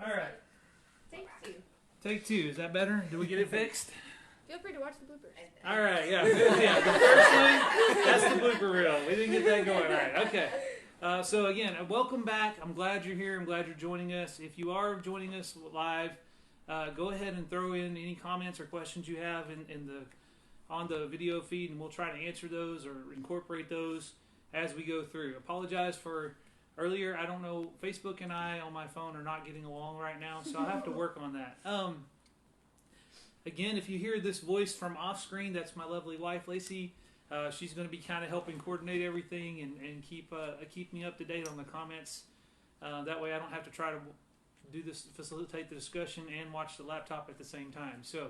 All right. Take two. Take two. Is that better? Did we get it fixed? Feel free to watch the bloopers. All right. Yeah. Yeah. The first one, that's the blooper reel. We didn't get that going. All right. Okay. So again, welcome back. I'm glad you're here. I'm glad you're joining us. If you are joining us live, go ahead and throw in any comments or questions you have on the video feed, and we'll try to answer those or incorporate those as we go through. Apologize for earlier. I don't know. Facebook and I on my phone are not getting along right now, so I have to work on that. Again, if you hear this voice from off screen, that's my lovely wife, Lacey. She's going to be kind of helping coordinate everything and keep me up to date on the comments. That way I don't have to try to do this, facilitate the discussion and watch the laptop at the same time. So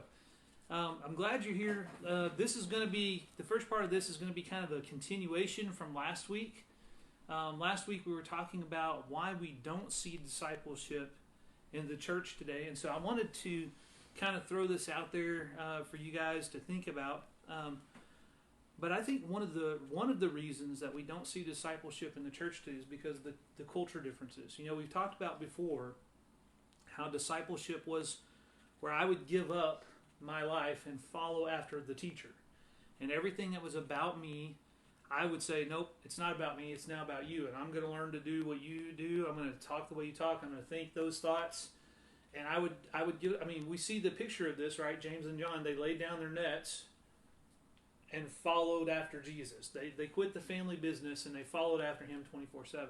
I'm glad you're here. This is going to be, the first part of this is going to be kind of a continuation from last week. Last week we were talking about why we don't see discipleship in the church today. And so I wanted to kind of throw this out there for you guys to think about. But I think one of the reasons that we don't see discipleship in the church today is because of the culture differences. You know, we've talked about before how discipleship was where I would give up my life and follow after the teacher. And everything that was about me, I would say, nope, it's not about me, it's now about you. And I'm going to learn to do what you do. I'm going to talk the way you talk. I'm going to think those thoughts. And we see the picture of this, right? James and John, they laid down their nets and followed after Jesus. They quit the family business and they followed after him 24/7.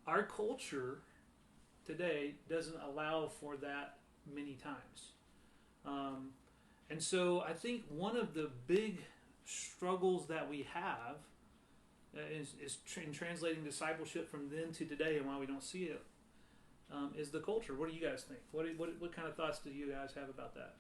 Our culture today doesn't allow for that many times. And so I think one of the big struggles that we have is in translating discipleship from then to today, and why we don't see it is the culture. What do you guys think? What kind of thoughts do you guys have about that?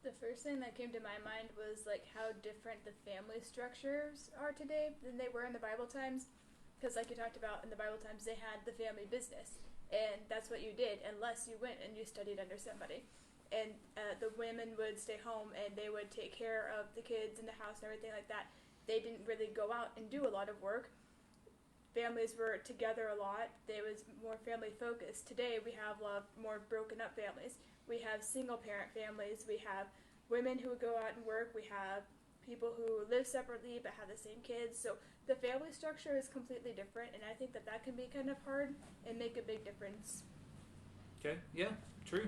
The first thing that came to my mind was like how different the family structures are today than they were in the Bible times. Because like you talked about, in the Bible times they had the family business, and that's what you did unless you went and you studied under somebody. And the women would stay home and they would take care of the kids in the house and everything like that. They didn't really go out and do a lot of work. Families were together a lot. They was more family focused. Today we have a lot more broken up families. We have single parent families. We have women who go out and work. We have people who live separately but have the same kids. So the family structure is completely different, and I think that can be kind of hard and make a big difference. Okay, yeah, true.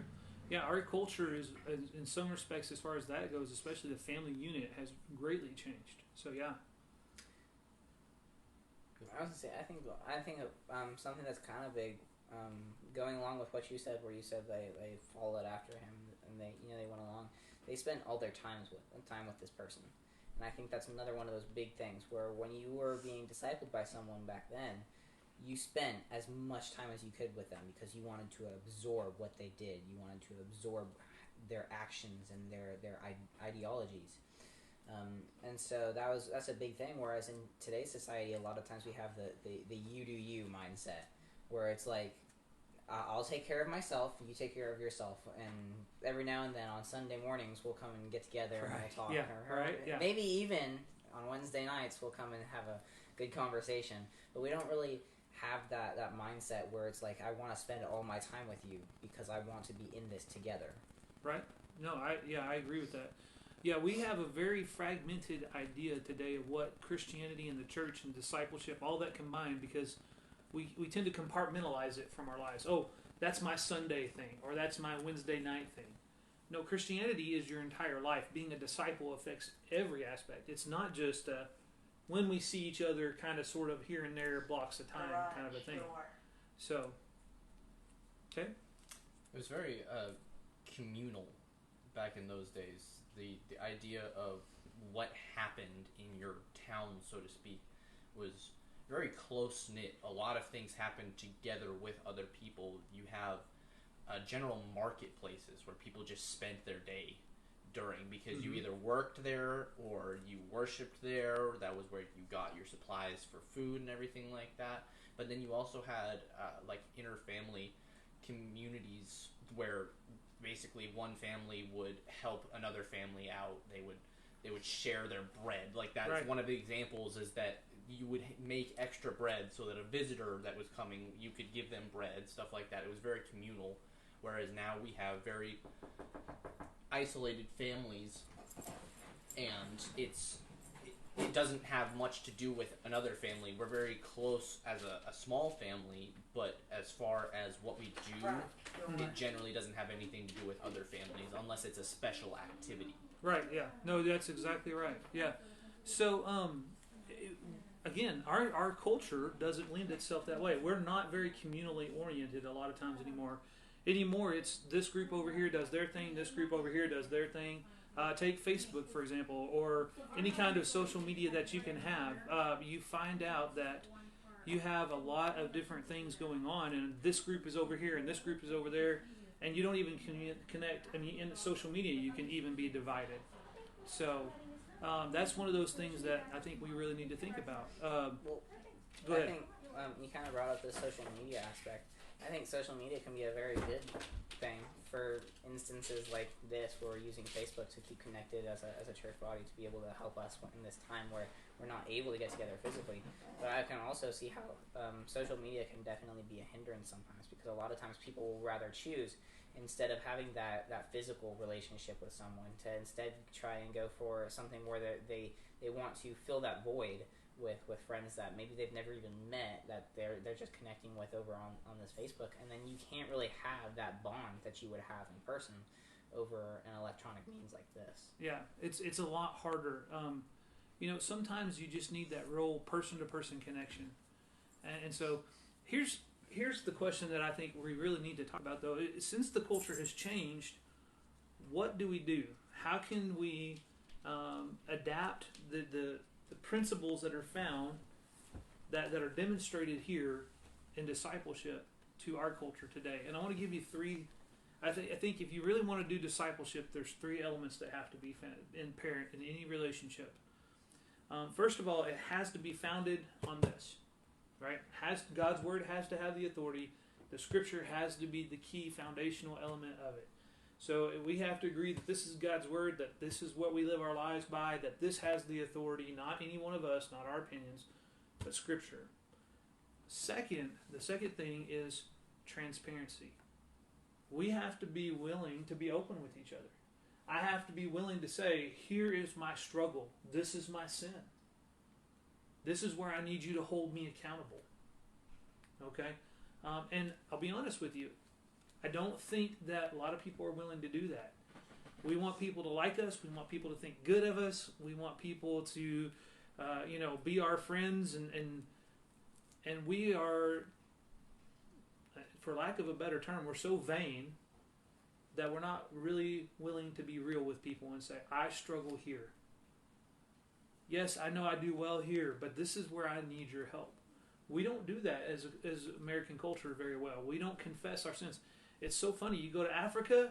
Yeah, our culture is, in some respects, as far as that goes, especially the family unit, has greatly changed. So yeah. I was gonna say, I think something that's kind of big, going along with what you said, where you said they followed after him and they went along. They spent all their time with this person, and I think that's another one of those big things where when you were being discipled by someone back then, you spent as much time as you could with them because you wanted to absorb what they did. You wanted to absorb their actions and their ideologies. And so that's a big thing. Whereas in today's society, a lot of times we have the you do you mindset, where it's like, I'll take care of myself, you take care of yourself, and every now and then on Sunday mornings we'll come and get together and we'll talk. Yeah, right. Yeah. Maybe even on Wednesday nights we'll come and have a good conversation. But we don't really have that mindset where it's like, I want to spend all my time with you because I want to be in this together. Right. No, I agree with that. Yeah, we have a very fragmented idea today of what Christianity and the church and discipleship, all that combined, because we tend to compartmentalize it from our lives. Oh, that's my Sunday thing, or that's my Wednesday night thing. No, Christianity is your entire life. Being a disciple affects every aspect. It's not just when we see each other kind of sort of here and there blocks of time kind of a thing. So, okay. It was very communal back in those days. The idea of what happened in your town, so to speak, was very close-knit. A lot of things happened together with other people. You have general marketplaces where people just spent their day during, because you either worked there or you worshipped there. That was where you got your supplies for food and everything like that. But then you also had like inter-family communities where basically one family would help another family out. They would share their bread. Like that's right. One of the examples is that you would make extra bread so that a visitor that was coming, you could give them bread, stuff like that. It was very communal, whereas now we have very isolated families, and it doesn't have much to do with another family. We're very close as a small family, but as far as what we do, it generally doesn't have anything to do with other families unless it's a special activity. Right, yeah. No, that's exactly right. Yeah. So, again, our culture doesn't lend itself that way. We're not very communally oriented a lot of times anymore. Anymore, it's this group over here does their thing, this group over here does their thing. Take Facebook, for example, or any kind of social media that you can have. You find out that you have a lot of different things going on, and this group is over here, and this group is over there, and you don't even connect. I mean, in social media, you can even be divided. So that's one of those things that I think we really need to think about. Well, Go ahead. I think you kind of brought up the social media aspect. I think social media can be a very good thing for instances like this, where we're using Facebook to keep connected as a church body to be able to help us in this time where we're not able to get together physically. But I can also see how social media can definitely be a hindrance sometimes, because a lot of times people will rather choose, instead of having that physical relationship with someone, to instead try and go for something where they want to fill that void with friends that maybe they've never even met, that they're just connecting with over on this Facebook, and then you can't really have that bond that you would have in person over an electronic means like this. Yeah, it's a lot harder. Sometimes you just need that real person-to-person connection, and so here's the question that I think we really need to talk about, though. Since the culture has changed, what do we do? How can we adapt the principles that are found that are demonstrated here in discipleship to our culture today? And I want to give you three. I think if you really want to do discipleship, there's three elements that have to be found in any relationship. First of all, it has to be founded on this, right? God's word has to have the authority. The scripture has to be the key foundational element of it. So we have to agree that this is God's word, that this is what we live our lives by, that this has the authority, not any one of us, not our opinions, but scripture. The second thing is transparency. We have to be willing to be open with each other. I have to be willing to say, here is my struggle. This is my sin. This is where I need you to hold me accountable. Okay? And I'll be honest with you. I don't think that a lot of people are willing to do that. We want people to like us. We want people to think good of us. We want people to, be our friends, and we are, for lack of a better term, we're so vain that we're not really willing to be real with people and say, I struggle here. Yes, I know I do well here, but this is where I need your help. We don't do that as American culture very well. We don't confess our sins. It's so funny. You go to Africa,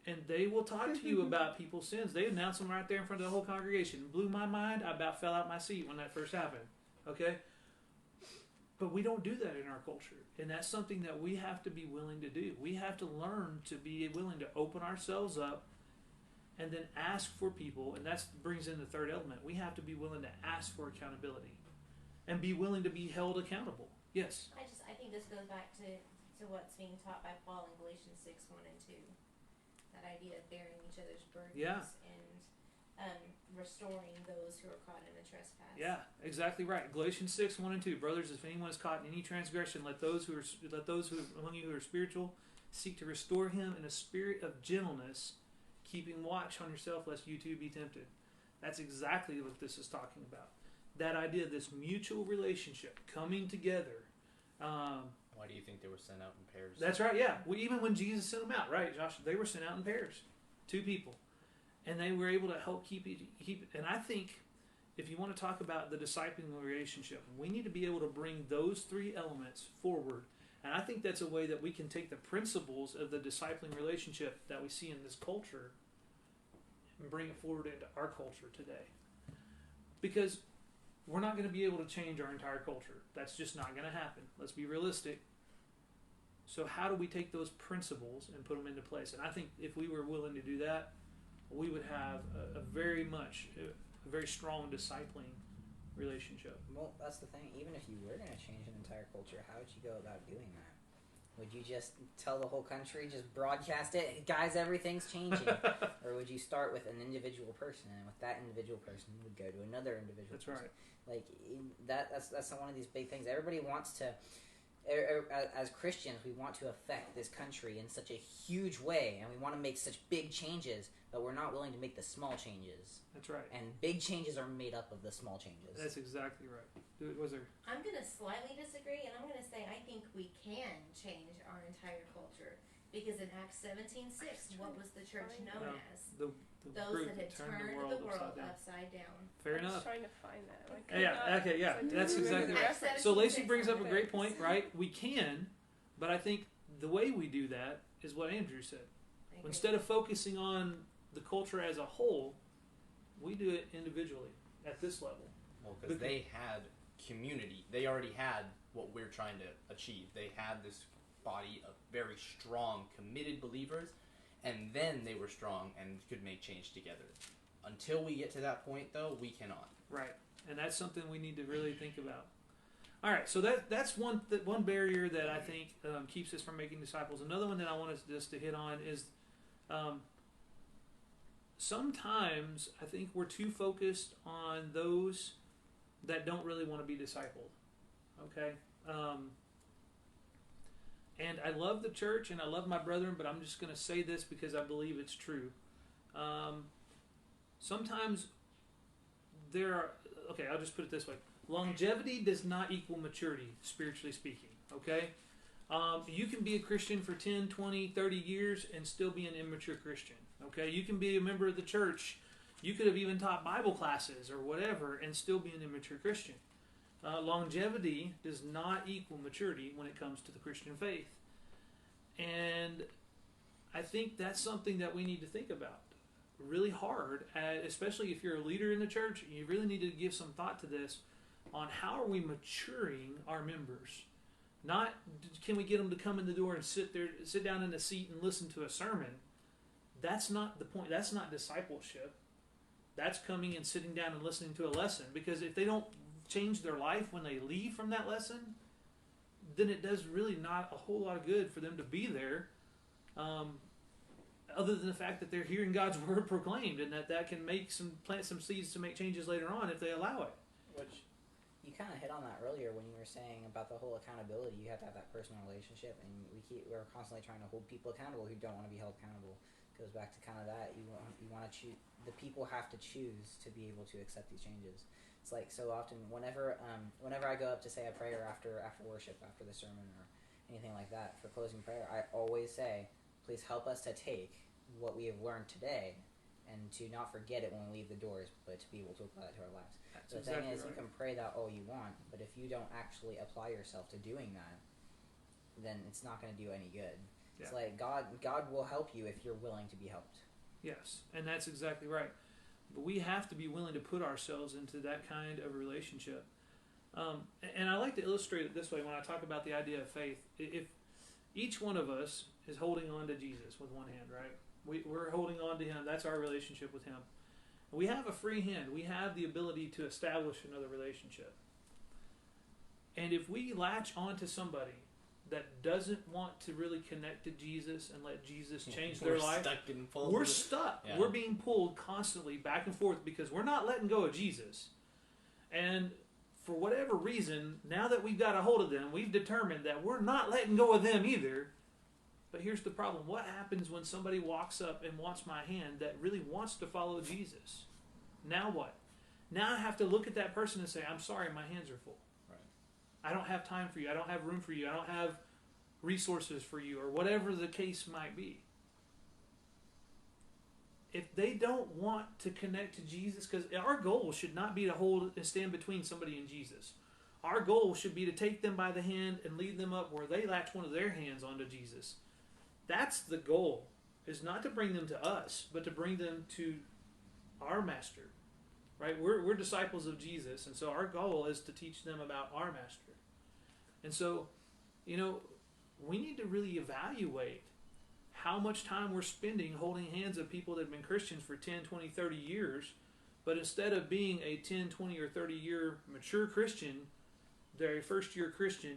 and they will talk to you about people's sins. They announce them right there in front of the whole congregation. It blew my mind. I about fell out my seat when that first happened. Okay? But we don't do that in our culture. And that's something that we have to be willing to do. We have to learn to be willing to open ourselves up and then ask for people. And that brings in the third element. We have to be willing to ask for accountability and be willing to be held accountable. Yes? I think this goes back to what's being taught by Paul in Galatians 6, 1 and 2. That idea of bearing each other's burdens and restoring those who are caught in a trespass. Yeah, exactly right. Galatians 6, 1 and 2. Brothers, if anyone is caught in any transgression, let those who among you who are spiritual seek to restore him in a spirit of gentleness, keeping watch on yourself lest you too be tempted. That's exactly what this is talking about. That idea of this mutual relationship coming together. Why do you think they were sent out in pairs? That's right, yeah. Even when Jesus sent them out, right, Josh? They were sent out in pairs. 2 people. And they were able to help keep it. And I think if you want to talk about the discipling relationship, we need to be able to bring those 3 elements forward. And I think that's a way that we can take the principles of the discipling relationship that we see in this culture and bring it forward into our culture today. Because we're not going to be able to change our entire culture. That's just not going to happen. Let's be realistic. So how do we take those principles and put them into place? And I think if we were willing to do that, we would have a very strong discipling relationship. Well, that's the thing. Even if you were going to change an entire culture, how would you go about doing that? Would you just tell the whole country, just broadcast it, guys, everything's changing? Or would you start with an individual person, and with that individual person would go to another individual That's person? right. Like, that's one of these big things. Everybody wants to, as Christians, we want to affect this country in such a huge way, and we want to make such big changes, but we're not willing to make the small changes. That's right. And big changes are made up of the small changes. That's exactly right. Was there? I'm going to slightly disagree, and I'm going to say I think we can change our entire culture. Because in Acts 17:6, what was the church known as? The Those group that had turned the world upside down. Fair I was enough. trying to find that. Yeah, okay, yeah, that's exactly right. So Lacey brings up a great point, right? We can, but I think the way we do that is what Andrew said. Instead of focusing on the culture as a whole, we do it individually at this level. Well, because they had community. They already had what we're trying to achieve. They had this body of very strong, committed believers, and then they were strong and could make change together. Until we get to that point, though, we cannot. Right, and that's something we need to really think about. All right, so that's one barrier that I think keeps us from making disciples. Another one that I want us just to hit on is sometimes I think we're too focused on those that don't really want to be discipled. Okay? And I love the church and I love my brethren, but I'm just going to say this because I believe it's true. Sometimes there are, okay, I'll just put it this way. Longevity does not equal maturity, spiritually speaking. Okay? You can be a Christian for 10, 20, 30 years and still be an immature Christian. Okay? You can be a member of the church. You could have even taught Bible classes or whatever and still be an immature Christian. Longevity does not equal maturity when it comes to the Christian faith. And I think that's something that we need to think about really hard, especially if you're a leader in the church. You really need to give some thought to this on how are we maturing our members. Not can we get them to come in the door and sit down in a seat and listen to a sermon. That's not the point. That's not discipleship. That's coming and sitting down and listening to a lesson. Because if they don't change their life when they leave from that lesson, then it does really not a whole lot of good for them to be there, other than the fact that they're hearing God's word proclaimed, and that can plant some seeds to make changes later on if they allow it. Which you kind of hit on that earlier when you were saying about the whole accountability. You have to have that personal relationship, and we're constantly trying to hold people accountable who don't want to be held accountable. It goes back to kind of that. You want to choose. The people have to choose to be able to accept these changes. It's like so often whenever I go up to say a prayer after worship, after the sermon or anything like that for closing prayer, I always say, please help us to take what we have learned today and to not forget it when we leave the doors, but to be able to apply it to our lives. The thing is, you can pray that all you want, but if you don't actually apply yourself to doing that, then it's not going to do any good. Yeah. It's like God will help you if you're willing to be helped. Yes, and that's exactly right. But we have to be willing to put ourselves into that kind of a relationship. And I like to illustrate it this way when I talk about the idea of faith. If each one of us is holding on to Jesus with one hand, right? We're holding on to Him. That's our relationship with Him. We have a free hand. We have the ability to establish another relationship. And if we latch onto somebody that doesn't want to really connect to Jesus and let Jesus change their life, we're stuck. Yeah. We're being pulled constantly back and forth because we're not letting go of Jesus. And for whatever reason, now that we've got a hold of them, we've determined that we're not letting go of them either. But here's the problem. What happens when somebody walks up and wants my hand that really wants to follow Jesus? Now what? Now I have to look at that person and say, I'm sorry, my hands are full. I don't have time for you. I don't have room for you. I don't have resources for you, or whatever the case might be. If they don't want to connect to Jesus, because our goal should not be to stand between somebody and Jesus. Our goal should be to take them by the hand and lead them up where they latch one of their hands onto Jesus. That's the goal, is not to bring them to us, but to bring them to our Master. Right? We're disciples of Jesus, and so our goal is to teach them about our Master. And so, we need to really evaluate how much time we're spending holding hands of people that have been Christians for 10, 20, 30 years But instead of being a 10, 20, or 30-year mature Christian, they're a first-year Christian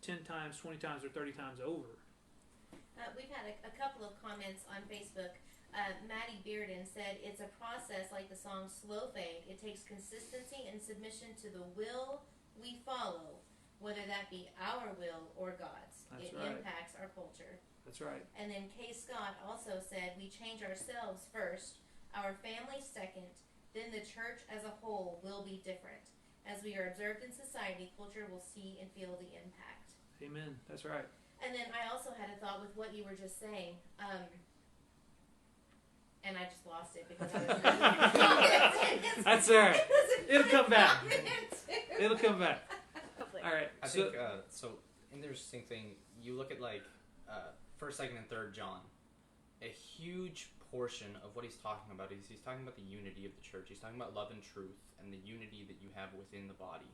10 times, 20 times, or 30 times over. We've had a couple of comments on Facebook. Maddie Bearden said, it's a process like the song Slow Fade. It takes consistency and submission to the will we follow, whether that be our will or God's. That's it right. impacts our culture. That's right. And then Kay Scott also said, we change ourselves first, our family second, then the church as a whole will be different. As we are observed in society, culture will see and feel the impact. Amen. That's right. And then I also had a thought with what you were just saying, and I just lost it because I was That's all right. It'll come back. It'll It'll come back. Hopefully. All right. I think so. An interesting thing, you look at like 1st, 2nd, and 3rd John. A huge portion of what he's talking about is he's talking about the unity of the church. He's talking about love and truth and the unity that you have within the body.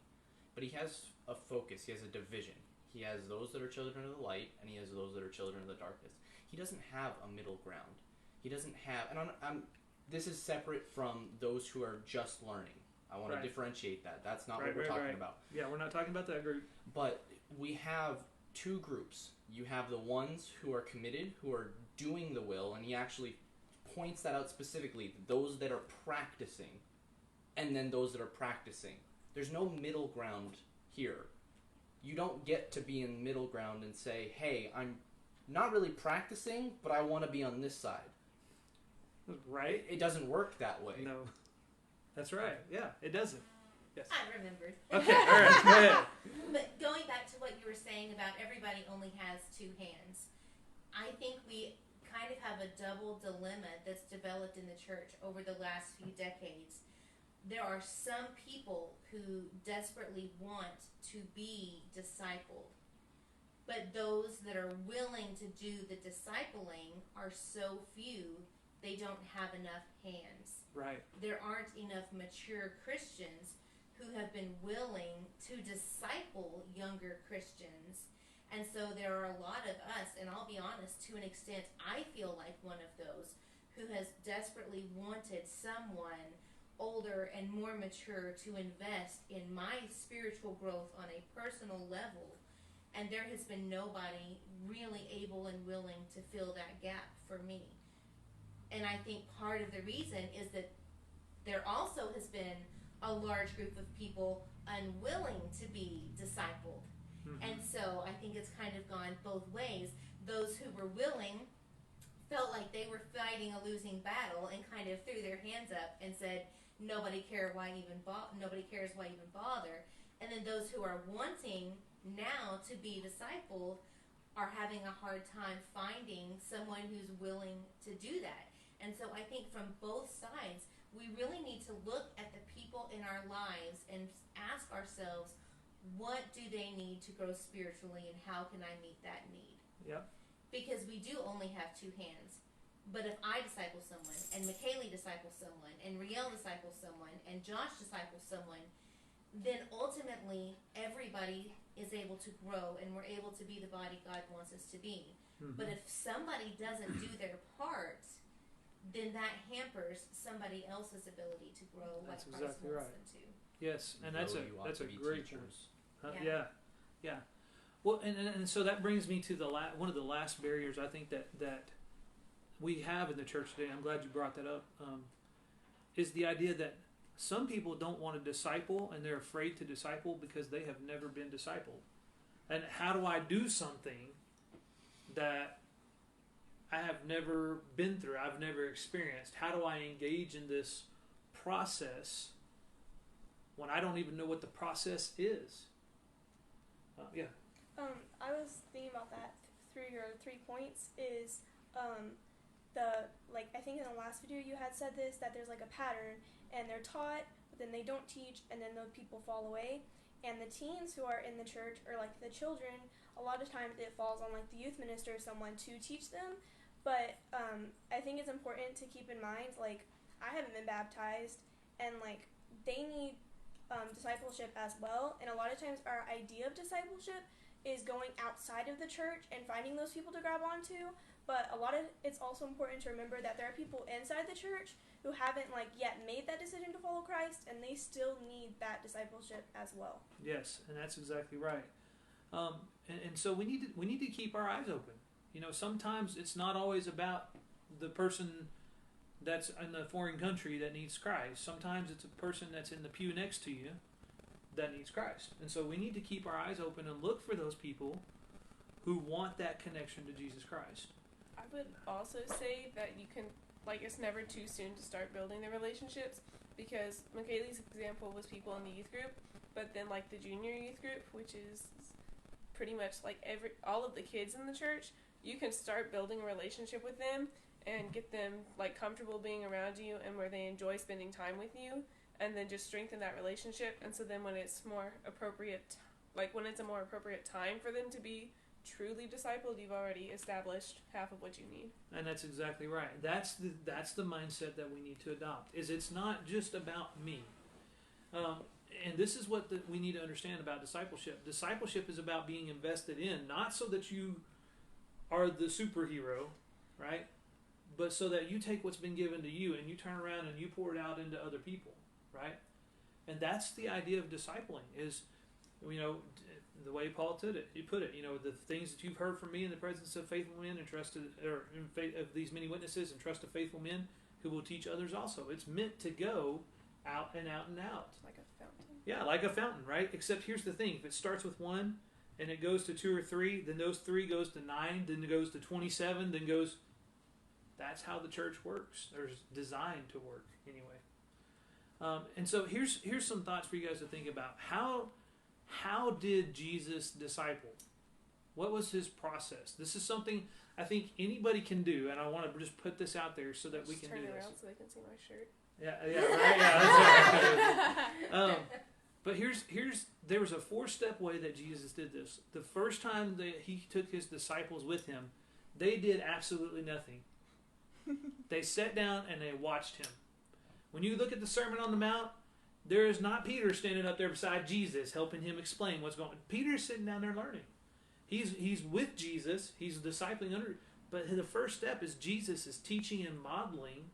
But he has a focus. He has a division. He has those that are children of the light, and he has those that are children of the darkness. He doesn't have a middle ground. He doesn't have, and this is separate from those who are just learning. I want to differentiate that. That's not what we're talking about. Yeah, we're not talking about that group. But we have two groups. You have the ones who are committed, who are doing the will, and he actually points that out specifically. Those that are practicing, and then those that are practicing. There's no middle ground here. You don't get to be in middle ground and say, hey, I'm not really practicing, but I want to be on this side. Right? It doesn't work that way. No. That's right. Yeah, it doesn't. Yes. I remembered. Okay, all right, go ahead. But going back to what you were saying about everybody only has two hands, I think we kind of have a double dilemma that's developed in the church over the last few decades. There are some people who desperately want to be discipled, but those that are willing to do the discipling are so few, they don't have enough hands. Right. There aren't enough mature Christians who have been willing to disciple younger Christians. And so there are a lot of us, and I'll be honest, to an extent, I feel like one of those who has desperately wanted someone older and more mature to invest in my spiritual growth on a personal level. And there has been nobody really able and willing to fill that gap for me. And I think part of the reason is that there also has been a large group of people unwilling to be discipled. Mm-hmm. And so I think it's kind of gone both ways. Those who were willing felt like they were fighting a losing battle and kind of threw their hands up and said, nobody cares why even bother. And then those who are wanting now to be discipled are having a hard time finding someone who's willing to do that. And so I think from both sides, we really need to look at the people in our lives and ask ourselves, what do they need to grow spiritually, and how can I meet that need? Yep. Because we do only have two hands. But if I disciple someone, and McKaylee disciples someone, and Riel disciples someone, and Josh disciples someone, then ultimately everybody is able to grow, and we're able to be the body God wants us to be. Mm-hmm. But if somebody doesn't do their part, then that hampers somebody else's ability to grow like Christ exactly wants right. them to. Yes, and that's a great point. Yeah. Well, and so that brings me to one of the last barriers I think that we have in the church today. I'm glad you brought that up. Is the idea that some people don't want to disciple, and they're afraid to disciple because they have never been discipled. And how do I do something that I have never been through, I've never experienced? How do I engage in this process when I don't even know what the process is? Yeah. I was thinking about that through your 3 points is I think in the last video you had said this, that there's like a pattern and they're taught, but then they don't teach, and then the people fall away. And the teens who are in the church, or like the children, a lot of times it falls on like the youth minister or someone to teach them. But I think it's important to keep in mind, like, I haven't been baptized, and like they need discipleship as well. And a lot of times our idea of discipleship is going outside of the church and finding those people to grab onto. But it's also important to remember that there are people inside the church who haven't yet made that decision to follow Christ, and they still need that discipleship as well. Yes, and that's exactly right. And so we need to keep our eyes open. Sometimes it's not always about the person that's in the foreign country that needs Christ. Sometimes it's a person that's in the pew next to you that needs Christ. And so we need to keep our eyes open and look for those people who want that connection to Jesus Christ. I would also say that you can, it's never too soon to start building the relationships, because Michaeli's example was people in the youth group, but then the junior youth group, which is pretty much all of the kids in the church, you can start building a relationship with them and get them comfortable being around you and where they enjoy spending time with you, and then just strengthen that relationship. And so then when it's more appropriate, when it's a more appropriate time for them to be truly discipled, you've already established half of what you need. And that's exactly right. That's the mindset that we need to adopt. It's not just about me. And this is what we need to understand about discipleship. Discipleship is about being invested in, not so that you are the superhero, right? But so that you take what's been given to you and you turn around and you pour it out into other people, right? And that's the idea of discipling, is, the way Paul put it, the things that you've heard from me in the presence of faithful men and of these many witnesses and trust of faithful men who will teach others also. It's meant to go out and out and out. Like a fountain. Yeah, like a fountain, right? Except here's the thing. If it starts with 1 and it goes to 2 or 3, then those 3 goes to 9, then it goes to 27, then goes... That's how the church works. There's designed to work anyway. And so here's some thoughts for you guys to think about. How did Jesus disciple? What was his process? This is something I think anybody can do, and I want to just put this out there so that we can do this. Turn around so they can see my shirt. Yeah, right. Yeah, that's but there was a 4-step way that Jesus did this. The first time that he took his disciples with him, they did absolutely nothing. They sat down and they watched him. When you look at the Sermon on the Mount, there is not Peter standing up there beside Jesus helping him explain what's going on. Peter's sitting down there learning. He's with Jesus. He's discipling under. But the first step is Jesus is teaching and modeling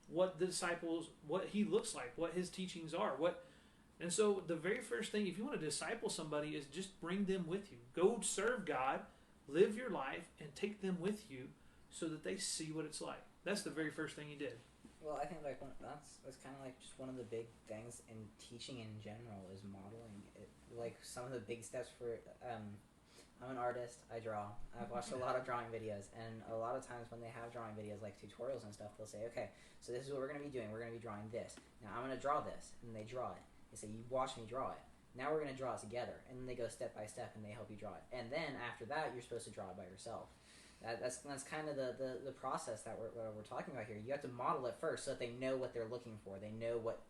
what the disciples, what he looks like, what his teachings are. And so the very first thing, if you want to disciple somebody, is just bring them with you. Go serve God, live your life, and take them with you so that they see what it's like. That's the very first thing he did. Well, I think that's kind of just one of the big things in teaching in general is modeling it. Some of the big steps for I'm an artist. I draw. I've watched a lot of drawing videos, and a lot of times when they have drawing videos like tutorials and stuff, they'll say, okay, so this is what we're going to be doing. We're going to be drawing this. Now I'm going to draw this, and they draw it. They say, you watch me draw it. Now we're going to draw it together, and then they go step by step, and they help you draw it. And then after that, you're supposed to draw it by yourself. That's kind of the process that we're talking about here. You have to model it first so that they know what they're looking for. They know what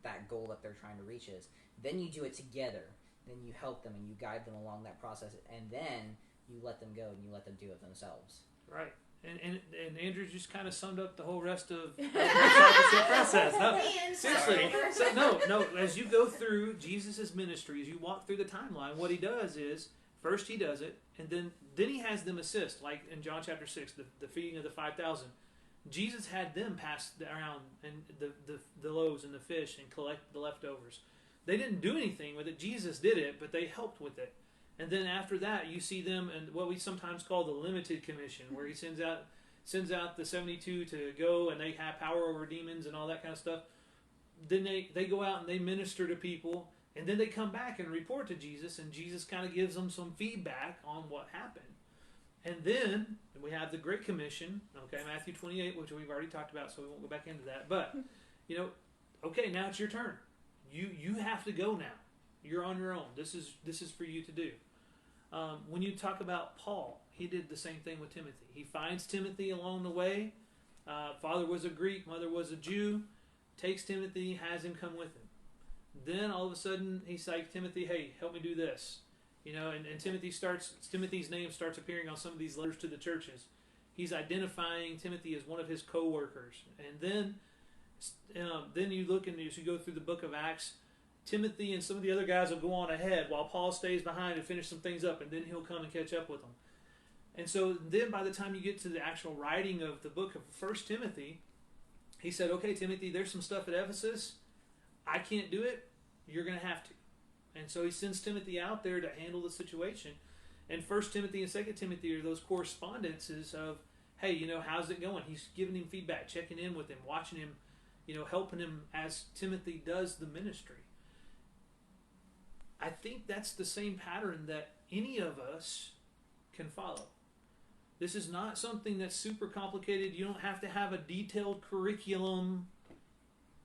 that goal that they're trying to reach is. Then you do it together. Then you help them and you guide them along that process. And then you let them go and you let them do it themselves. Right. And Andrew just kind of summed up the whole rest of the discipleship process. No, seriously. So no. As you go through Jesus' ministry, as you walk through the timeline, what he does is, first he does it, and then he has them assist, like in John chapter 6, the feeding of the 5,000. Jesus had them pass around and the loaves and the fish and collect the leftovers. They didn't do anything with it. Jesus did it, but they helped with it. And then after that, you see them in what we sometimes call the limited commission, where he sends out the 72 to go, and they have power over demons and all that kind of stuff. Then they go out and they minister to people, and then they come back and report to Jesus, and Jesus kind of gives them some feedback on what happened. And then we have the Great Commission, okay, Matthew 28, which we've already talked about, so we won't go back into that. But, okay, now it's your turn. You have to go now. You're on your own. This is for you to do. When you talk about Paul, he did the same thing with Timothy. He finds Timothy along the way. Father was a Greek, mother was a Jew. Takes Timothy, has him come with him. Then all of a sudden, he's like, Timothy, hey, help me do this. And Timothy's name starts appearing on some of these letters to the churches. He's identifying Timothy as one of his co-workers. And then you look and as you go through the book of Acts, Timothy and some of the other guys will go on ahead while Paul stays behind and finish some things up, and then he'll come and catch up with them. And so then by the time you get to the actual writing of the book of 1 Timothy, he said, okay, Timothy, there's some stuff at Ephesus. I can't do it. You're going to have to. And so he sends Timothy out there to handle the situation. And 1 Timothy and 2 Timothy are those correspondences of, hey, you know, how's it going? He's giving him feedback, checking in with him, watching him, you know, helping him as Timothy does the ministry. I think that's the same pattern that any of us can follow. This is not something that's super complicated. You don't have to have a detailed curriculum.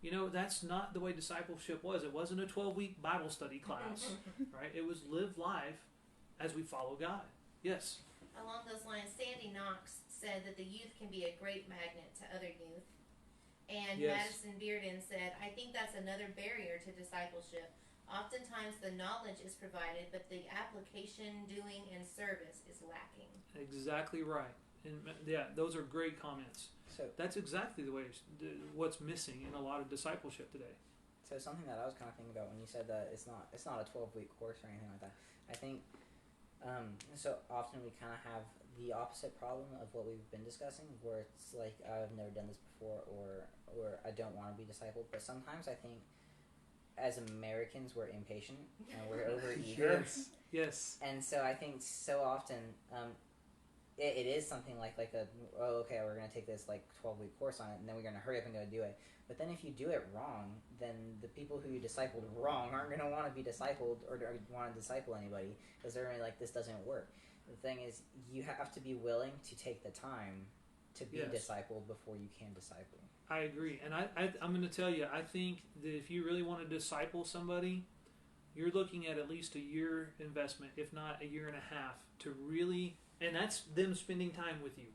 You know, that's not the way discipleship was. It wasn't a 12-week Bible study class, right? It was live life as we follow God. Yes? Along those lines, Sandy Knox said that the youth can be a great magnet to other youth. And Yes. Madison Bearden said, I think that's another barrier to discipleship. Oftentimes the knowledge is provided, but the application, doing, and service is lacking. Exactly right. And yeah, those are great comments. So That's exactly the way what's missing in a lot of discipleship today. So something that I was kind of thinking about when you said that it's not a 12-week course or anything like that. I think so often we kind of have the opposite problem of what we've been discussing, where it's like I've never done this before, or I don't want to be discipled. But sometimes I think as Americans we're impatient and we're overeager. Yes. And so I think so often it is something like okay, we're going to take this like 12-week course on it, and then we're going to hurry up and go do it. But then if you do it wrong, then the people who you discipled wrong aren't going to want to be discipled or want to disciple anybody, because they're going to be like, this doesn't work. The thing is, you have to be willing to take the time to be discipled before you can disciple. I agree. And I'm going to tell you, I think that if you really want to disciple somebody, you're looking at least a year investment, if not a year and a half, to really, and that's them spending time with you.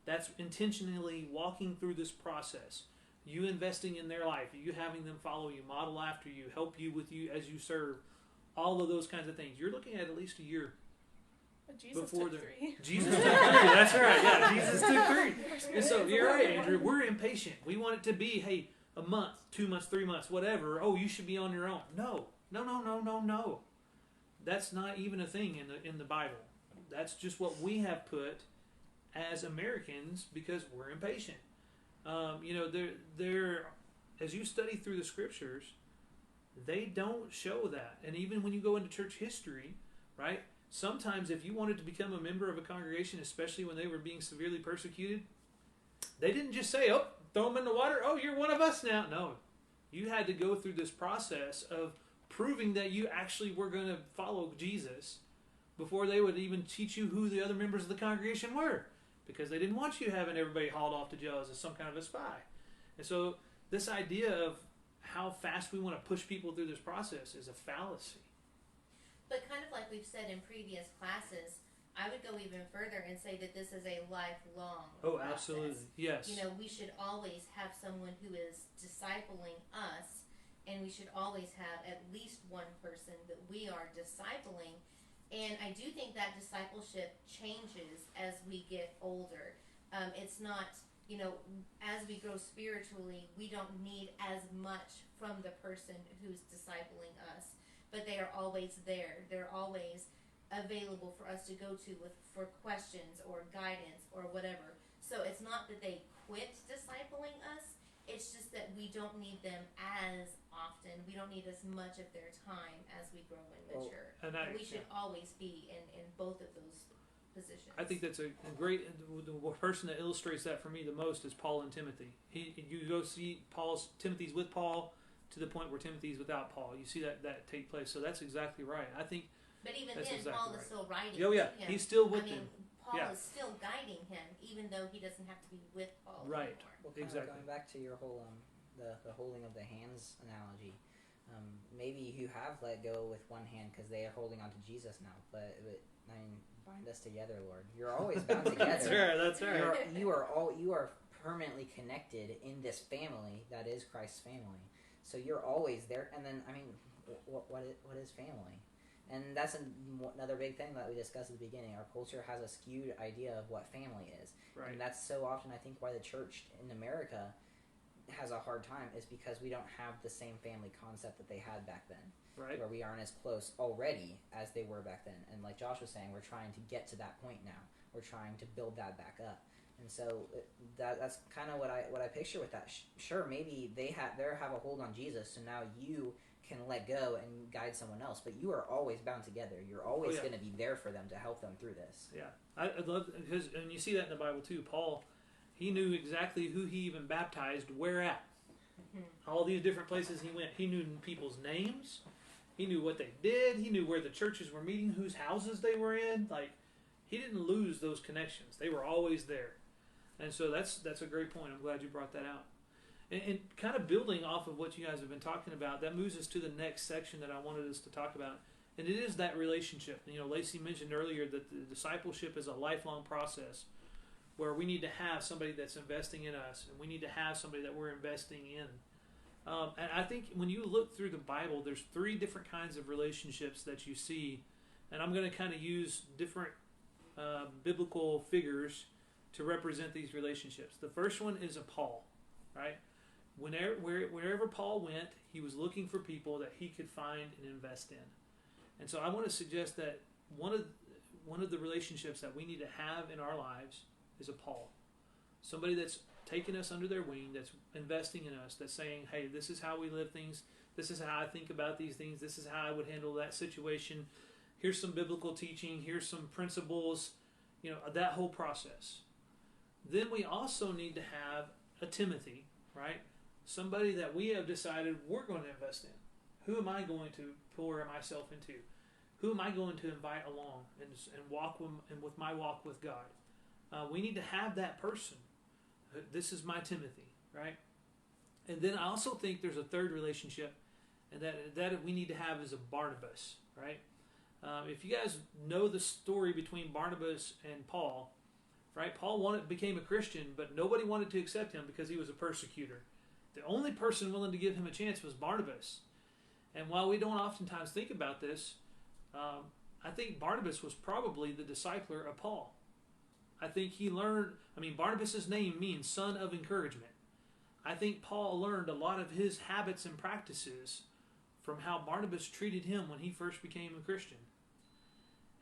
That's intentionally walking through this process. You investing in their life, you having them follow you, model after you, help you with you as you serve, all of those kinds of things. You're looking at least a year. But Jesus took 3. Jesus took 3. That's right. Yeah, Jesus took 3. And so you're right, Andrew. We're impatient. We want it to be, hey, a month, 2 months, 3 months, whatever. Oh, you should be on your own. No. That's not even a thing in the Bible. That's just what we have put as Americans because we're impatient. You know, they're as you study through the scriptures, they don't show that. And even when you go into church history, right? Sometimes if you wanted to become a member of a congregation, especially when they were being severely persecuted, they didn't just say, oh, throw them in the water. Oh, you're one of us now. No. You had to go through this process of proving that you actually were going to follow Jesus before they would even teach you who the other members of the congregation were, because they didn't want you having everybody hauled off to jail as some kind of a spy. And so this idea of how fast we want to push people through this process is a fallacy. But kind of like we've said in previous classes, I would go even further and say that this is a lifelong process. Absolutely. Yes. You know, we should always have someone who is discipling us, and we should always have at least one person that we are discipling. And I do think that discipleship changes as we get older. It's not, you know, as we grow spiritually, we don't need as much from the person who's discipling us, but they are always there. They're always available for us to go to for questions or guidance or whatever. So it's not that they quit discipling us. It's just that we don't need them as often. We don't need as much of their time as we grow and mature. We should always be in both of those positions. I think that's a great. The person that illustrates that for me the most is Paul and Timothy. You go see Timothy's with Paul to the point where Timothy's without Paul. You see that take place. So that's exactly right. I think. But even that's then, exactly Paul right. is still writing. Oh yeah, to him. he's still with him. Paul is still guiding him, even though he doesn't have to be with Paul Right. anymore. Well, kind Exactly. of going back to your whole the holding of the hands analogy, maybe you have let go with one hand because they are holding on to Jesus now. But I mean, bind us together, Lord. You're always bound together. That's right. You are permanently connected in this family that is Christ's family. So you're always there. And then I mean, what is family? And that's another big thing that we discussed at the beginning. Our culture has a skewed idea of what family is. Right. And that's so often, I think, why the church in America has a hard time is because we don't have the same family concept that they had back then. Right. Where we aren't as close already as they were back then. And like Josh was saying, we're trying to get to that point now. We're trying to build that back up. And so that's kind of what I picture with that. Sure, maybe they have a hold on Jesus, so now you can let go and guide someone else, but you are always bound together. You're always going to be there for them to help them through this. Yeah, I love, because, and you see that in the Bible too. Paul, he knew exactly who he even baptized, where at. All these different places he went. He knew people's names. He knew what they did. He knew where the churches were meeting, whose houses they were in. Like, he didn't lose those connections. They were always there. And so that's a great point. I'm glad you brought that out. And kind of building off of what you guys have been talking about, that moves us to the next section that I wanted us to talk about. And it is that relationship. You know, Lacey mentioned earlier that the discipleship is a lifelong process where we need to have somebody that's investing in us, and we need to have somebody that we're investing in. And I think when you look through the Bible, there's 3 different kinds of relationships that you see. And I'm going to kind of use different biblical figures to represent these relationships. The first one is a Paul, right? Wherever Paul went, he was looking for people that he could find and invest in. And so I want to suggest that one of the relationships that we need to have in our lives is a Paul. Somebody that's taking us under their wing, that's investing in us, that's saying, hey, this is how we live things, this is how I think about these things, this is how I would handle that situation, here's some biblical teaching, here's some principles, you know, that whole process. Then we also need to have a Timothy, right? Somebody that we have decided we're going to invest in. Who am I going to pour myself into? Who am I going to invite along and walk with my walk with God? We need to have that person. This is my Timothy, right? And then I also think there's a third relationship, and that we need to have is a Barnabas, right? If you guys know the story between Barnabas and Paul, right? Paul became a Christian, but nobody wanted to accept him because he was a persecutor. The only person willing to give him a chance was Barnabas. And while we don't oftentimes think about this, I think Barnabas was probably the discipler of Paul. I think he learned, Barnabas' name means son of encouragement. I think Paul learned a lot of his habits and practices from how Barnabas treated him when he first became a Christian.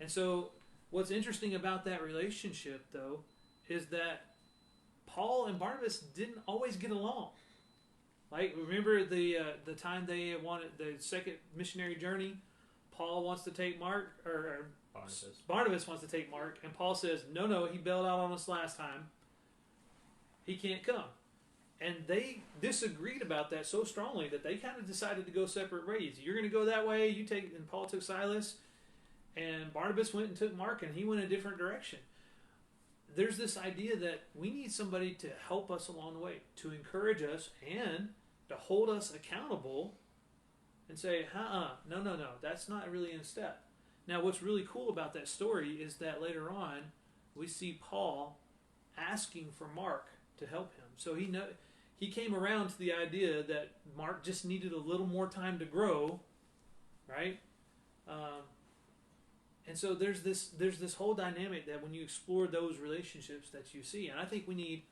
And so what's interesting about that relationship, though, is that Paul and Barnabas didn't always get along. Like, remember the time they wanted the second missionary journey? Paul wants to take Mark, or Barnabas wants to take Mark, and Paul says, no, he bailed out on us last time. He can't come. And they disagreed about that so strongly that they kind of decided to go separate ways. You're going to go that way, and Paul took Silas, and Barnabas went and took Mark, and he went a different direction. There's this idea that we need somebody to help us along the way, to encourage us, and to hold us accountable and say, no, that's not really in step. Now, what's really cool about that story is that later on, we see Paul asking for Mark to help him. So he came around to the idea that Mark just needed a little more time to grow, right? And so there's this whole dynamic that when you explore those relationships that you see, and I think we need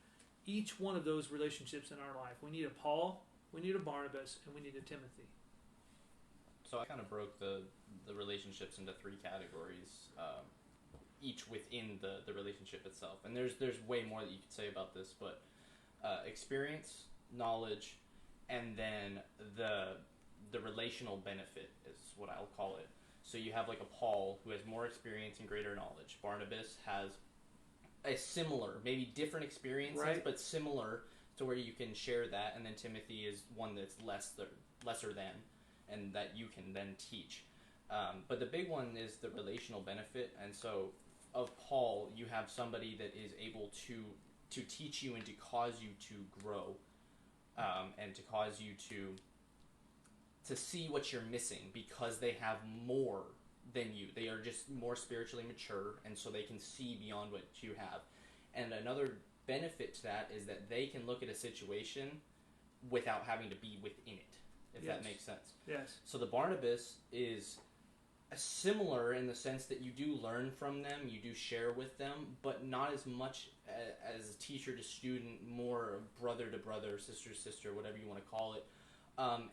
each one of those relationships in our life. We need a Paul, we need a Barnabas, and we need a Timothy. So I kind of broke the relationships into 3 categories, each within the relationship itself. And there's way more that you could say about this, but experience, knowledge, and then the relational benefit is what I'll call it. So you have like a Paul who has more experience and greater knowledge. Barnabas has a similar, maybe different experiences, right, but similar to where you can share that. And then Timothy is one that's lesser than, and that you can then teach. But the big one is the relational benefit. And so of Paul, you have somebody that is able to teach you and to cause you to grow, and to cause you to see what you're missing because they have more than you. They are just more spiritually mature, and so they can see beyond what you have. And another benefit to that is that they can look at a situation without having to be within it, if Yes. that makes sense. Yes. So the Barnabas is similar in the sense that you do learn from them, you do share with them, but not as much as teacher to student, more brother to brother, sister to sister, whatever you want to call it.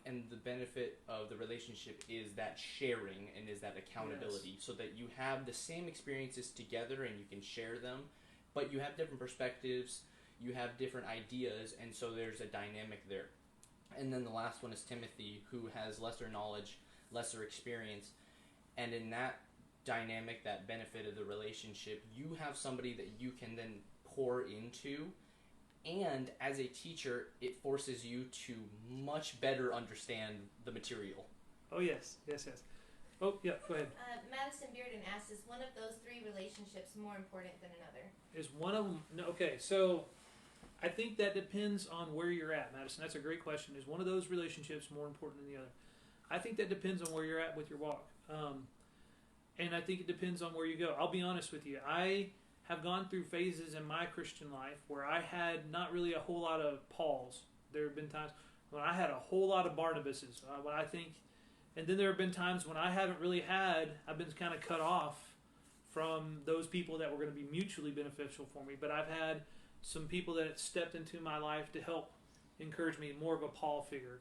And the benefit of the relationship is that sharing and is that accountability, so that you have the same experiences together and you can share them, but you have different perspectives, you have different ideas, and so there's a dynamic there. And then the last one is Timothy, who has lesser knowledge, lesser experience, and in that dynamic, that benefit of the relationship, you have somebody that you can then pour into. And as a teacher, it forces you to much better understand the material. Oh, yes. Oh, yeah, go ahead. Madison Bearden asked, is one of those three relationships more important than another? Is one of them... No, okay, so I think that depends on where you're at, Madison. That's a great question. Is one of those relationships more important than the other? I think that depends on where you're at with your walk. And I think it depends on where you go. I'll be honest with you. I have gone through phases in my Christian life where I had not really a whole lot of Pauls. There have been times when I had a whole lot of Barnabases. And then there have been times when I haven't really had, I've been kind of cut off from those people that were going to be mutually beneficial for me. But I've had some people that stepped into my life to help encourage me, more of a Paul figure.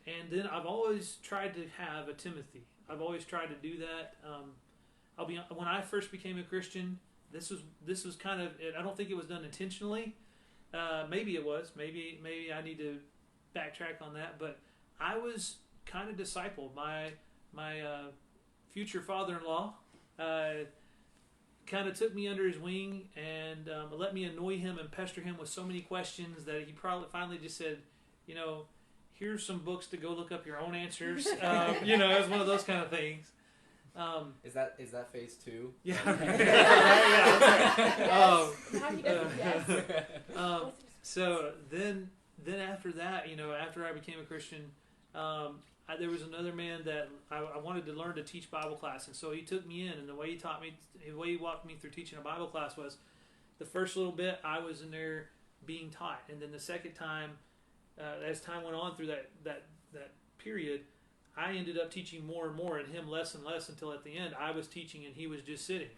And then I've always tried to have a Timothy. I've always tried to do that. When I first became a Christian, this was kind of, I don't think it was done intentionally. Maybe it was. Maybe I need to backtrack on that. But I was kind of discipled. My future father-in-law kind of took me under his wing and let me annoy him and pester him with so many questions that he probably finally just said, here's some books to go look up your own answers. It was one of those kind of things. Is that phase 2? Yeah. Yes. So then after that, after I became a Christian, there was another man that I wanted to learn to teach Bible class, and so he took me in, and the way he walked me through teaching a Bible class was, the first little bit I was in there being taught, and then the second time, as time went on through that period, I ended up teaching more and more, and him less and less, until at the end I was teaching and he was just sitting.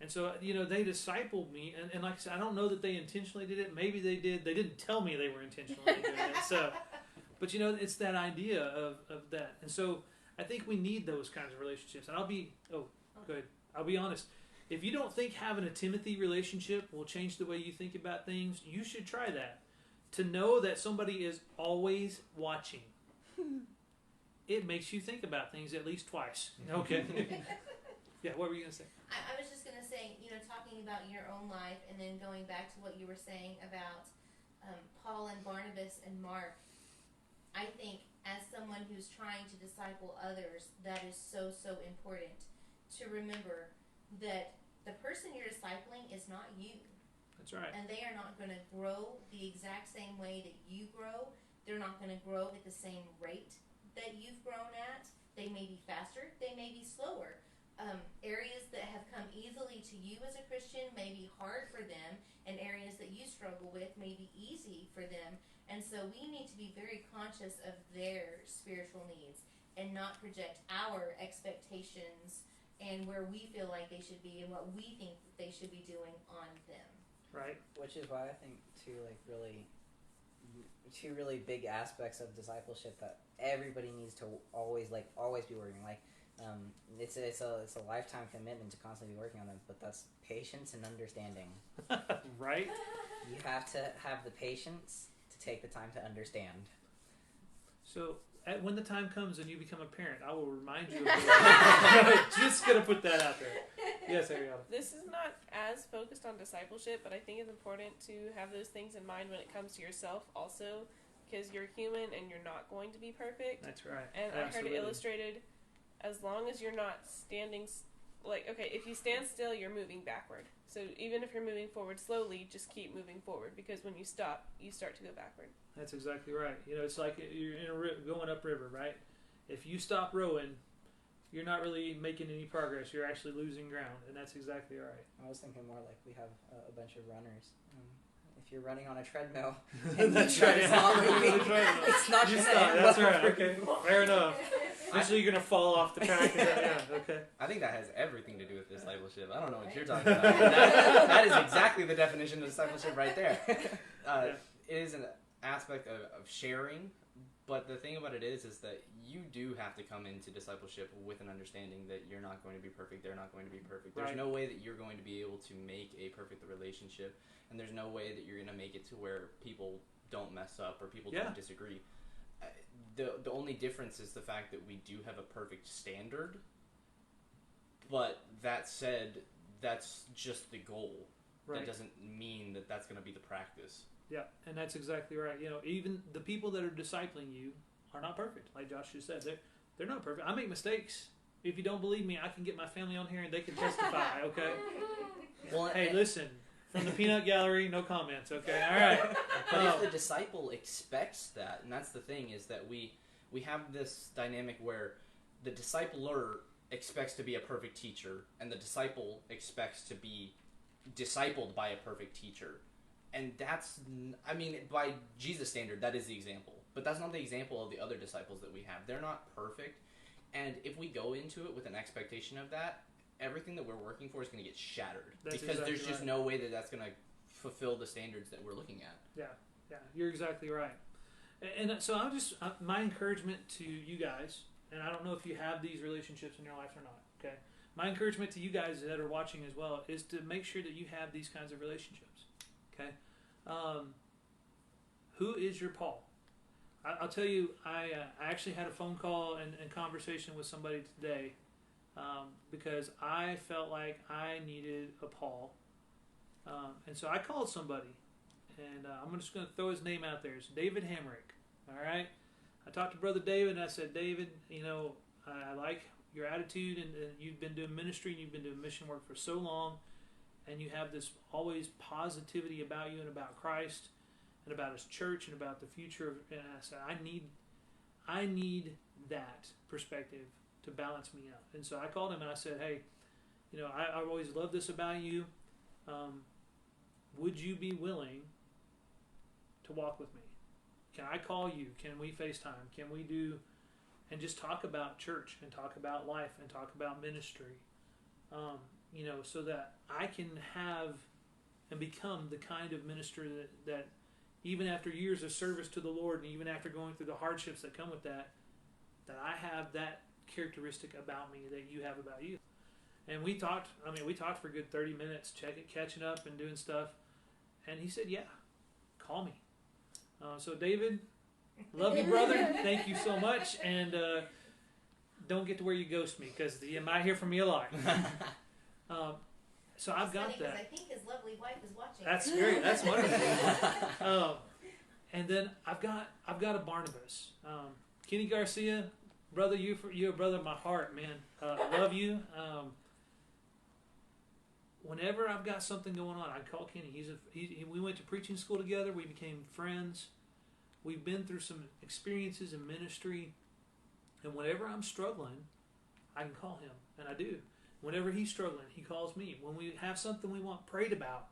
And so, they discipled me, and like I said, I don't know that they intentionally did it. Maybe they did. They didn't tell me they were intentionally doing it. So, but it's that idea of that. And so I think we need those kinds of relationships. And I'll be honest. If you don't think having a Timothy relationship will change the way you think about things, you should try that. To know that somebody is always watching. It makes you think about things at least twice. Okay. Yeah, what were you going to say? I was just going to say, talking about your own life and then going back to what you were saying about Paul and Barnabas and Mark, I think as someone who's trying to disciple others, that is so, so important to remember that the person you're discipling is not you. That's right. And they are not going to grow the exact same way that you grow. They're not going to grow at the same rate that you've grown at. They may be faster, they may be slower. Areas that have come easily to you as a Christian may be hard for them, and areas that you struggle with may be easy for them. And so we need to be very conscious of their spiritual needs and not project our expectations and where we feel like they should be and what we think that they should be doing on them. Right. Which is why I think two really big aspects of discipleship that everybody needs to always be working. It's a lifetime commitment to constantly be working on them, but that's patience and understanding. Right. You have to have the patience to take the time to understand. So when the time comes and you become a parent, I will remind you of that. Just gonna put that out there. Yes, Ariana. This is not as focused on discipleship, but I think it's important to have those things in mind when it comes to yourself also, because you're human and you're not going to be perfect. That's right. And Absolutely. I heard it illustrated, as long as you're not standing, if you stand still, you're moving backward. So even if you're moving forward slowly, just keep moving forward, because when you stop, you start to go backward. That's exactly right. It's like you're in going upriver, right? If you stop rowing, you're not really making any progress. You're actually losing ground, and that's exactly right. I was thinking more like we have a bunch of runners. If you're running on a treadmill, That's right. it's not moving. It's not going to end That's well right. for Okay. you. Fair enough. Eventually you're going to fall off the track. Yeah, okay. I think that has everything to do with discipleship. I don't know what you're talking about. That is exactly the definition of discipleship right there. It is an aspect of sharing, but the thing about it is that you do have to come into discipleship with an understanding that you're not going to be perfect, they're not going to be perfect. There's no way that you're going to be able to make a perfect relationship, and there's no way that you're going to make it to where people don't mess up or people don't disagree. The only difference is the fact that we do have a perfect standard, but that said, that's just the goal. That doesn't mean that that's going to be the practice. Yeah, and that's exactly right. Even the people that are discipling you are not perfect. Like Josh just said, they're not perfect. I make mistakes. If you don't believe me, I can get my family on here and they can testify, okay? Well, hey, listen, from the peanut gallery, no comments, okay? All right. But if the disciple expects that, and that's the thing, is that we have this dynamic where the discipler expects to be a perfect teacher, and the disciple expects to be discipled by a perfect teacher. And that's, by Jesus' standard, that is the example. But that's not the example of the other disciples that we have. They're not perfect. And if we go into it with an expectation of that, everything that we're working for is going to get shattered. Because exactly there's just no way that that's going to fulfill the standards that we're looking at. Yeah, you're exactly right. And so my encouragement to you guys, and I don't know if you have these relationships in your life or not, okay? My encouragement to you guys that are watching as well is to make sure that you have these kinds of relationships. Okay, who is your Paul? I'll tell you, I actually had a phone call and conversation with somebody today because I felt like I needed a Paul. And so I called somebody, and I'm just going to throw his name out there. It's David Hamrick, all right? I talked to Brother David, and I said, David, I like your attitude, and you've been doing ministry, and you've been doing mission work for so long, and you have this always positivity about you and about Christ and about His church and about the future. And I said, I need that perspective to balance me out. And so I called him and I said, hey, I always loved this about you. Would you be willing to walk with me? Can I call you? Can we FaceTime? Can we do and just talk about church and talk about life and talk about ministry? So that I can have and become the kind of minister that even after years of service to the Lord and even after going through the hardships that come with that I have that characteristic about me that you have about you. And we talked for a good 30 minutes, catching up and doing stuff. And he said, yeah, call me. So David, love you, brother. Thank you so much. And don't get to where you ghost me, because you might hear from me a lot. So I've got that. I think his lovely wife is watching. That's great. That's wonderful. And then I've got a Barnabas, Kenny Garcia, brother. You're a brother of my heart, man. I love you. Whenever I've got something going on, I call Kenny. We went to preaching school together. We became friends. We've been through some experiences in ministry, and whenever I'm struggling, I can call him, and I do. Whenever he's struggling, he calls me. When we have something we want prayed about,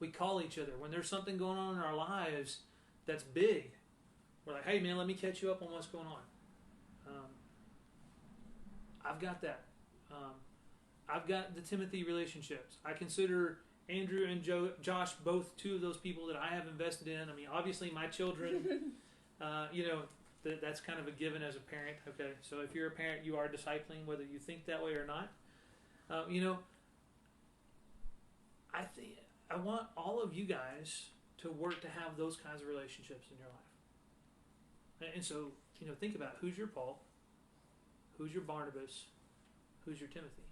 we call each other. When there's something going on in our lives that's big, we're like, hey, man, let me catch you up on what's going on. I've got that. I've got the Timothy relationships. I consider Andrew and Josh both two of those people that I have invested in. Obviously my children, that's kind of a given as a parent. Okay, so if you're a parent, you are discipling, whether you think that way or not. I want all of you guys to work to have those kinds of relationships in your life. And so, think about who's your Paul, who's your Barnabas, who's your Timothy.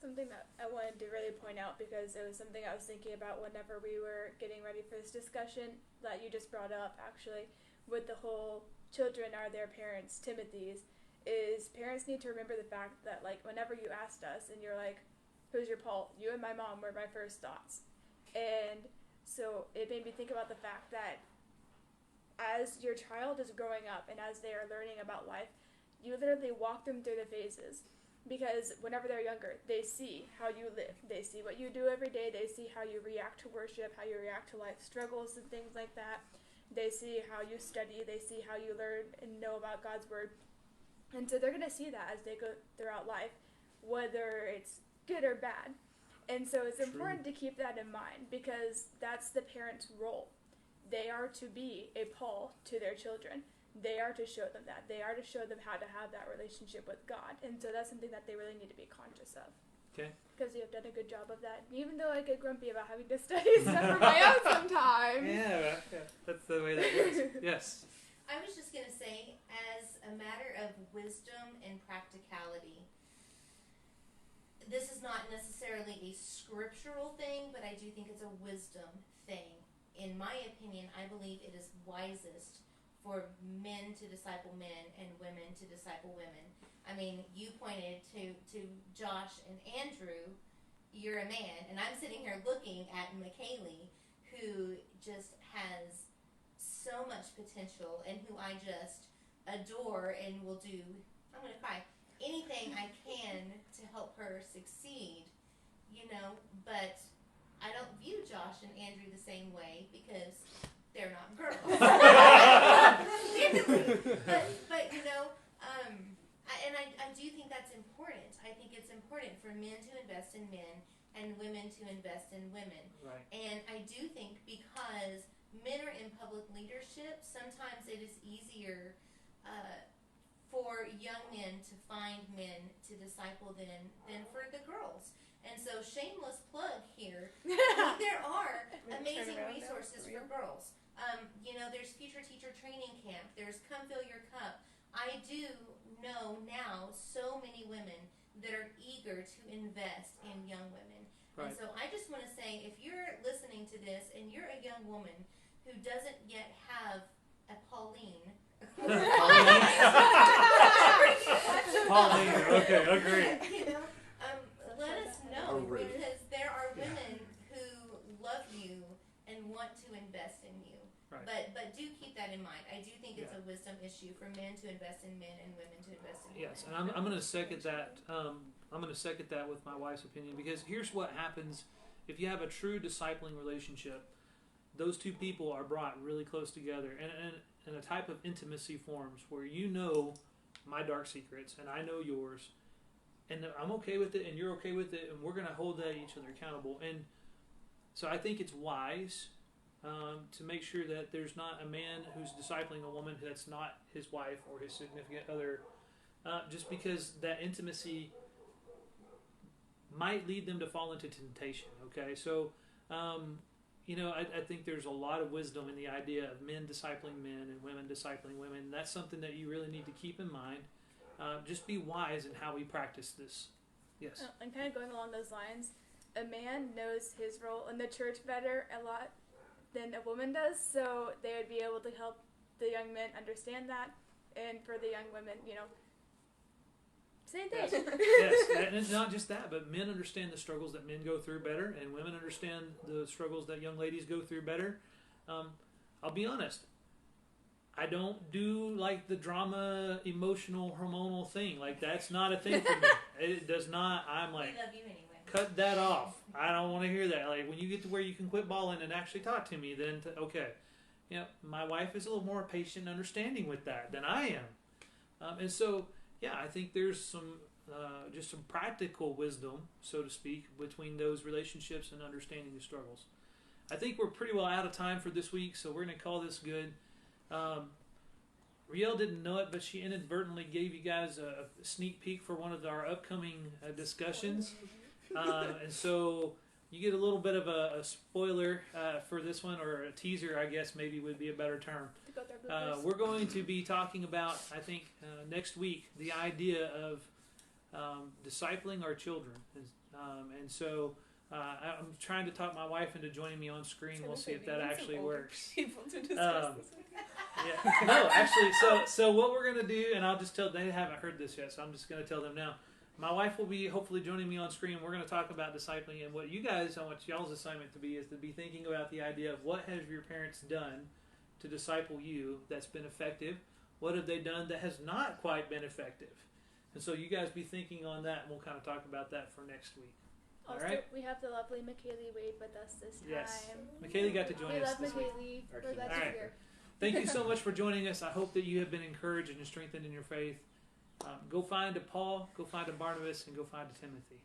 Something that I wanted to really point out, because it was something I was thinking about whenever we were getting ready for this discussion that you just brought up, actually, with the whole children are their parents' Timothy's, is parents need to remember the fact that, like, whenever you asked us and you're like, who's your Paul? You and my mom were my first thoughts. And so it made me think about the fact that as your child is growing up and as they are learning about life, you literally walk them through the phases. Because whenever they're younger, they see how you live. They see what you do every day. They see how you react to worship, how you react to life struggles and things like that. They see how you study. They see how you learn and know about God's word. And so they're going to see that as they go throughout life, whether it's good or bad. And so it's important to keep that in mind, because that's the parent's role. They are to be a Paul to their children. They are to show them that. They are to show them how to have that relationship with God. And so that's something that they really need to be conscious of. Okay. Because you have done a good job of that. Even though I get grumpy about having to study stuff for my own sometimes. Yeah, that's the way that works. Yes. I was just going to say, as a matter of wisdom and practicality, this is not necessarily a scriptural thing, but I do think it's a wisdom thing. In my opinion, I believe it is wisest for men to disciple men and women to disciple women. I mean, you pointed to Josh and Andrew. You're a man, and I'm sitting here looking at McKaylee, who just has so much potential and who I just adore and will do, I'm going to cry, anything I can to help her succeed, but I don't view Josh and Andrew the same way because they're not girls. I do think that's important. I think it's important for men to invest in men and women to invest in women. Right. And I do think because men are in public leadership, sometimes it is easier for young men to find men to disciple than for the girls. And so, shameless plug here, there are amazing resources for girls. There's Future Teacher Training Camp. There's Come Fill Your Cup. I do know now so many women that are eager to invest in young women. Right. And so I just want to say, if you're listening to this and you're a young woman who doesn't yet have a Pauline. Pauline, okay, agree. Let us know, because there are women who love you and want to invest in you. Right. But do keep that in mind. I do think it's a wisdom issue for men to invest in men and women to invest in women. Yes, and I'm going to second that. I'm going to second that with my wife's opinion, because here's what happens if you have a true discipling relationship. Those two people are brought really close together, and a type of intimacy forms where you know my dark secrets and I know yours, and I'm okay with it and you're okay with it, and we're going to hold each other accountable. And so I think it's wise to make sure that there's not a man who's discipling a woman that's not his wife or his significant other, just because that intimacy might lead them to fall into temptation. Okay, so I think there's a lot of wisdom in the idea of men discipling men and women discipling women. That's something that you really need to keep in mind. Just be wise in how we practice this. Yes. And kind of going along those lines, a man knows his role in the church better a lot than a woman does, so they would be able to help the young men understand that, and for the young women, same thing. Yes, and it's not just that, but men understand the struggles that men go through better, and women understand the struggles that young ladies go through better. I'll be honest, I don't do like the drama, emotional, hormonal thing. Like, that's not a thing for me. It does not. I'm like, we love you anyway. Cut that off. I don't want to hear that. Like, when you get to where you can quit bawling and actually talk to me, then okay. My wife is a little more patient and understanding with that than I am. And so, yeah, I think there's some just some practical wisdom, so to speak, between those relationships and understanding the struggles. I think we're pretty well out of time for this week, so we're going to call this good. Riel didn't know it, but she inadvertently gave you guys a sneak peek for one of our upcoming discussions. And so you get a little bit of a spoiler for this one, or a teaser, I guess maybe would be a better term. We're going to be talking about, I think, next week, the idea of discipling our children. And so I'm trying to talk my wife into joining me on screen. We'll see if that actually works. People to discuss this. Yeah. No, actually, so what we're going to do, and I'll just tell, they haven't heard this yet, so I'm just going to tell them now. My wife will be hopefully joining me on screen. We're going to talk about discipling, and what you guys, I want y'all's assignment to be is to be thinking about the idea of what have your parents done to disciple you that's been effective. What have they done that has not quite been effective? And so you guys be thinking on that, and we'll kind of talk about that for next week. Also, all right? we have the lovely McKaylee Wade with us this time. Yes. McKaylee got to join we us love this week. McKaylee. Our We're glad All you're right. here. thank you so much for joining us. I hope that you have been encouraged and strengthened in your faith. Go find a Paul, go find a Barnabas, and go find a Timothy.